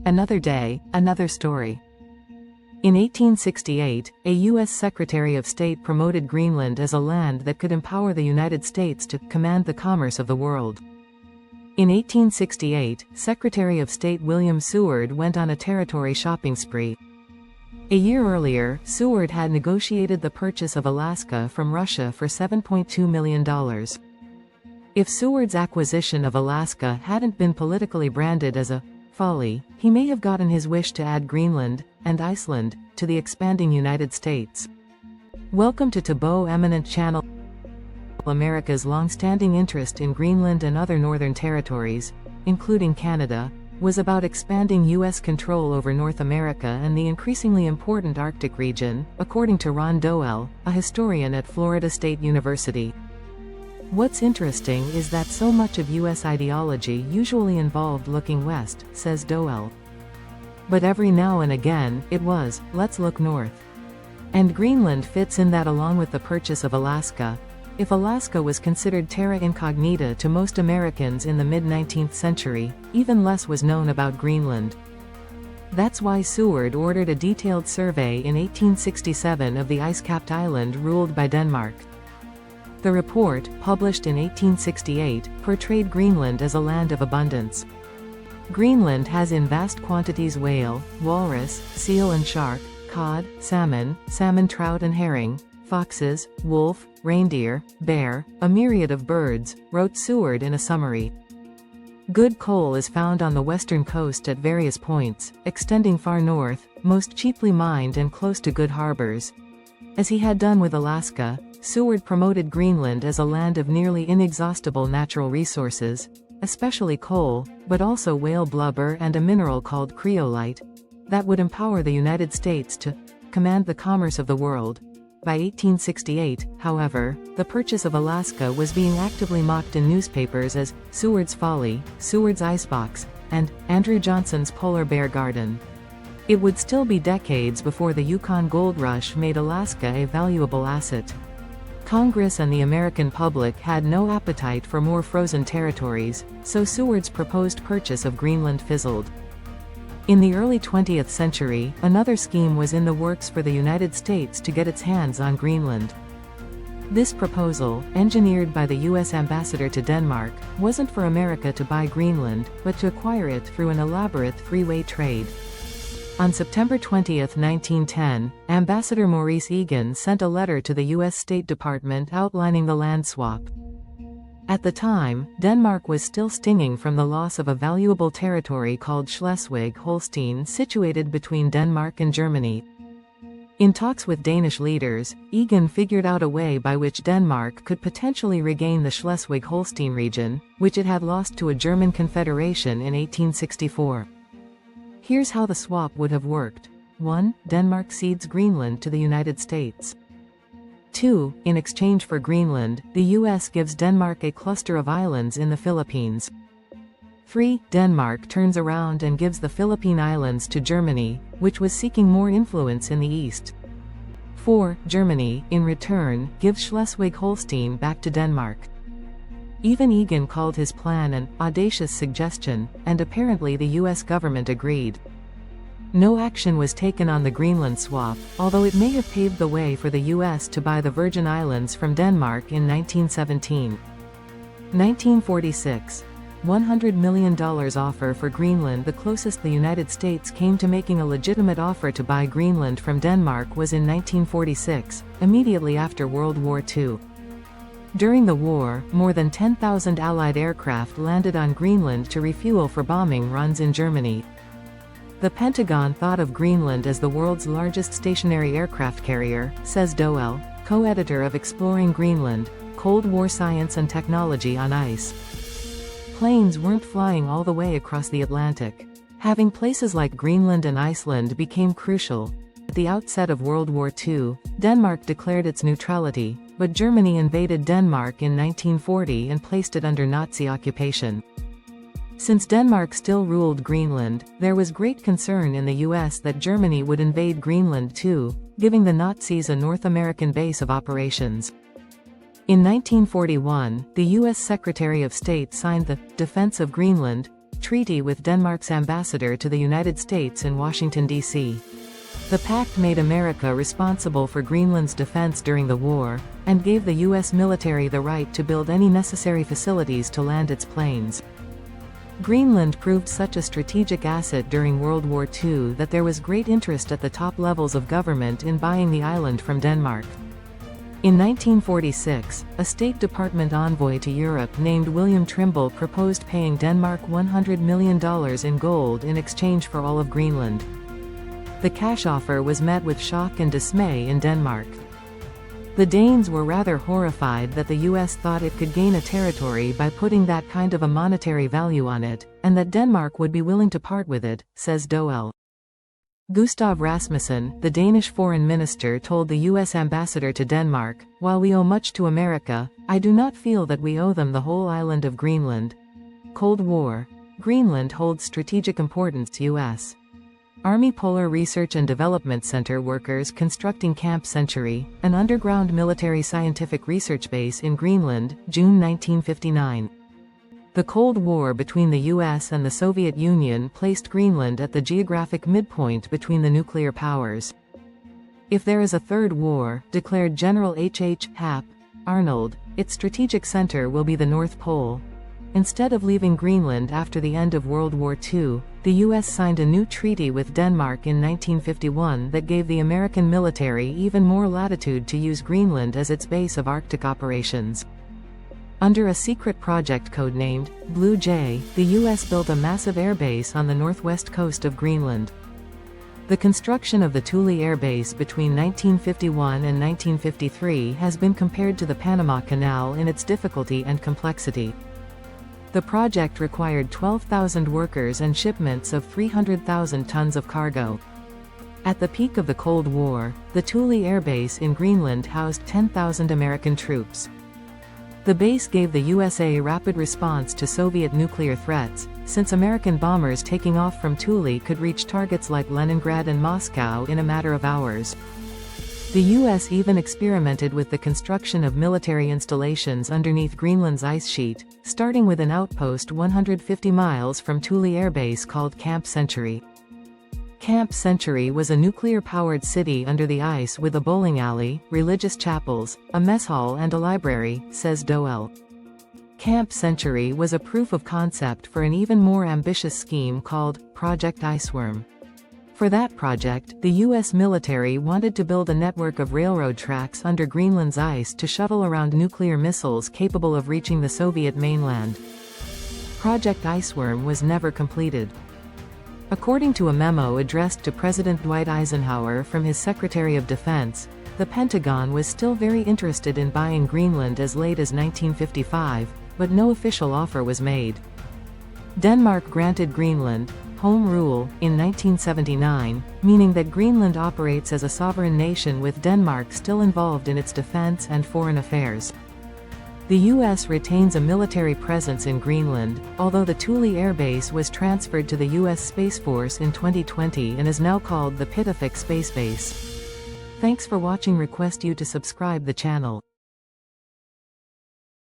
Another day, another story. In 1868, a U.S. Secretary of State promoted Greenland as a land that could empower the United States to command the commerce of the world. In 1868, Secretary of State William Seward went on a territory shopping spree. A year earlier, Seward had negotiated the purchase of Alaska from Russia for $7.2 million. If Seward's acquisition of Alaska hadn't been politically branded as a folly, he may have gotten his wish to add Greenland and Iceland to the expanding United States. Welcome to Tabo Eminent Channel. America's long-standing interest in Greenland and other northern territories, including Canada, was about expanding U.S. control over North America and the increasingly important Arctic region, according to Ron Doel, a historian at Florida State University. What's interesting is that so much of U.S. ideology usually involved looking west, says Doel. But every now and again, it was, let's look north. And Greenland fits in that along with the purchase of Alaska. If Alaska was considered terra incognita to most Americans in the mid-19th century, even less was known about Greenland. That's why Seward ordered a detailed survey in 1867 of the ice-capped island ruled by Denmark. The report, published in 1868, portrayed Greenland as a land of abundance. Greenland has in vast quantities whale, walrus, seal and shark, cod, salmon trout and herring, foxes, wolf, reindeer, bear, a myriad of birds, wrote Seward in a summary. Good coal is found on the western coast at various points, extending far north, most cheaply mined and close to good harbors. As he had done with Alaska, Seward promoted Greenland as a land of nearly inexhaustible natural resources, especially coal, but also whale blubber and a mineral called cryolite, that would empower the United States to command the commerce of the world. By 1868, however, the purchase of Alaska was being actively mocked in newspapers as Seward's Folly, Seward's Icebox, and Andrew Johnson's Polar Bear Garden. It would still be decades before the Yukon Gold Rush made Alaska a valuable asset. Congress and the American public had no appetite for more frozen territories, so Seward's proposed purchase of Greenland fizzled. In the early 20th century, another scheme was in the works for the United States to get its hands on Greenland. This proposal, engineered by the U.S. ambassador to Denmark, wasn't for America to buy Greenland, but to acquire it through an elaborate three-way trade. On September 20, 1910, Ambassador Maurice Egan sent a letter to the U.S. State Department outlining the land swap. At the time, Denmark was still stinging from the loss of a valuable territory called Schleswig-Holstein situated between Denmark and Germany. In talks with Danish leaders, Egan figured out a way by which Denmark could potentially regain the Schleswig-Holstein region, which it had lost to a German confederation in 1864. Here's how the swap would have worked. 1. Denmark cedes Greenland to the United States. 2. In exchange for Greenland, the U.S. gives Denmark a cluster of islands in the Philippines. 3. Denmark turns around and gives the Philippine Islands to Germany, which was seeking more influence in the East. 4. Germany, in return, gives Schleswig-Holstein back to Denmark. Even Egan called his plan an audacious suggestion, and apparently the U.S. government agreed. No action was taken on the Greenland swap, although it may have paved the way for the U.S. to buy the Virgin Islands from Denmark in 1917. 1946. $100 million offer for Greenland. The closest the United States came to making a legitimate offer to buy Greenland from Denmark was in 1946, immediately after World War II. During the war, more than 10,000 Allied aircraft landed on Greenland to refuel for bombing runs in Germany. The Pentagon thought of Greenland as the world's largest stationary aircraft carrier, says Doel, co-editor of Exploring Greenland, Cold War Science and Technology on Ice. Planes weren't flying all the way across the Atlantic. Having places like Greenland and Iceland became crucial. At the outset of World War II, Denmark declared its neutrality, but Germany invaded Denmark in 1940 and placed it under Nazi occupation. Since Denmark still ruled Greenland, there was great concern in the US that Germany would invade Greenland too, giving the Nazis a North American base of operations. In 1941, the U.S. Secretary of State signed the Defense of Greenland treaty with Denmark's ambassador to the United States in Washington, D.C. The pact made America responsible for Greenland's defense during the war, and gave the U.S. military the right to build any necessary facilities to land its planes. Greenland proved such a strategic asset during World War II that there was great interest at the top levels of government in buying the island from Denmark. In 1946, a State Department envoy to Europe named William Trimble proposed paying Denmark $100 million in gold in exchange for all of Greenland. The cash offer was met with shock and dismay in Denmark. The Danes were rather horrified that the US thought it could gain a territory by putting that kind of a monetary value on it, and that Denmark would be willing to part with it, says Doel. Gustav Rasmussen, the Danish foreign minister, told the U.S. ambassador to Denmark, "While we owe much to America, I do not feel that we owe them the whole island of Greenland." Cold War. Greenland holds strategic importance to U.S. Army Polar Research and Development Center workers constructing Camp Century, an underground military scientific research base in Greenland, June 1959. The Cold War between the US and the Soviet Union placed Greenland at the geographic midpoint between the nuclear powers. "If there is a third war," declared General H. Hap Arnold, "its strategic center will be the North Pole." Instead of leaving Greenland after the end of World War II, the U.S. signed a new treaty with Denmark in 1951 that gave the American military even more latitude to use Greenland as its base of Arctic operations. Under a secret project codenamed Blue Jay, the U.S. built a massive airbase on the northwest coast of Greenland. The construction of the Thule Air Base between 1951 and 1953 has been compared to the Panama Canal in its difficulty and complexity. The project required 12,000 workers and shipments of 300,000 tons of cargo. At the peak of the Cold War, the Thule Air Base in Greenland housed 10,000 American troops. The base gave the USA rapid response to Soviet nuclear threats, since American bombers taking off from Thule could reach targets like Leningrad and Moscow in a matter of hours. The U.S. even experimented with the construction of military installations underneath Greenland's ice sheet, starting with an outpost 150 miles from Thule Air Base called Camp Century. Camp Century was a nuclear-powered city under the ice with a bowling alley, religious chapels, a mess hall and a library, says Doel. Camp Century was a proof of concept for an even more ambitious scheme called Project Iceworm. For that project, the U.S. military wanted to build a network of railroad tracks under Greenland's ice to shuttle around nuclear missiles capable of reaching the Soviet mainland. Project Iceworm was never completed. According to a memo addressed to President Dwight Eisenhower from his Secretary of Defense, the Pentagon was still very interested in buying Greenland as late as 1955, but no official offer was made. Denmark granted Greenland home rule in 1979, meaning that Greenland operates as a sovereign nation with Denmark still involved in its defense and foreign affairs. The U.S. retains a military presence in Greenland, although the Thule Air Base was transferred to the U.S. Space Force in 2020 and is now called the Pitafik Space Base. Thanks for watching. Request you to subscribe the channel.